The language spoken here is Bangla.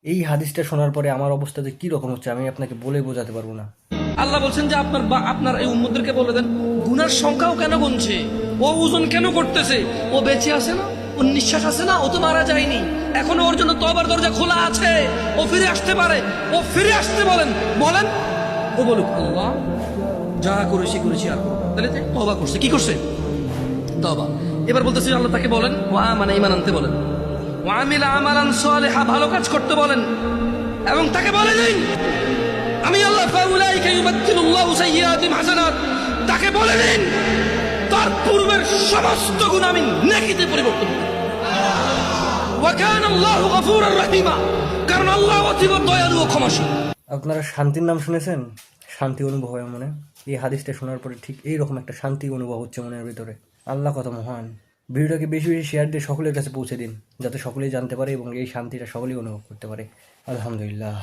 এই হাদিসটা শোনার পরে আমার অবস্থা যে কি রকম হচ্ছে আমি আপনাকে বলে বোঝাতে পারবো না। আল্লাহ বলছেন যে আপনার এই উম্মতদেরকে বলে দেন, গুনার সংখ্যাও কেন গুনছে, ও ওজন কেন করতেছে, ও বেঁচে আছে না, ও নিঃশ্বাস আছে না, ও তো মারা যায়নি, এখনো ওর জন্য তওবার দরজা খোলা আছে, ও ফিরে আসতে পারে, ও ফিরে আসতে বলেন বলেন ও বলুক আল্লাহ যা করেছি করেছি আর করবো না। তাহলে তওবা করছে, কি করছে? তওবা। এবার বলতেছি আল্লাহ তাকে বলেন ওয়া মানে ঈমান আনতে বলেন, ওয়া আমিলা আমালান সালিহা, ভালো কাজ করতে বলেন, এবং তাকে বলে দিন আমি আল্লাহ ফাউলাইকা ইউবাদদিলুল্লাহু সাইয়্যাতিহিম হাসানাত, তাকে বলে দিন তার পূর্বের সমস্ত গুনাহ আমি নেকিতে পরিবর্তন করব। ওয়া কানা আল্লাহু গফুরার রহিমা, কারণ আল্লাহ অতীব দয়ালু ও ক্ষমাশীল। আপনারা শান্তির নাম শুনেছেন? শান্তি অনুভব হয় মনে। এই হাদিসটা শোনার পরে ঠিক এইরকম একটা শান্তি অনুভব হচ্ছে মনের ভিতরে। আল্লাহ কত মহান। ভিডিওটাকে বেশি বেশি শেয়ার দিয়ে সকলের কাছে পৌঁছে দিন, যাতে সকলেই জানতে পারে এবং এই শান্তিটা সকলেই অনুভব করতে পারে। আলহামদুলিল্লাহ।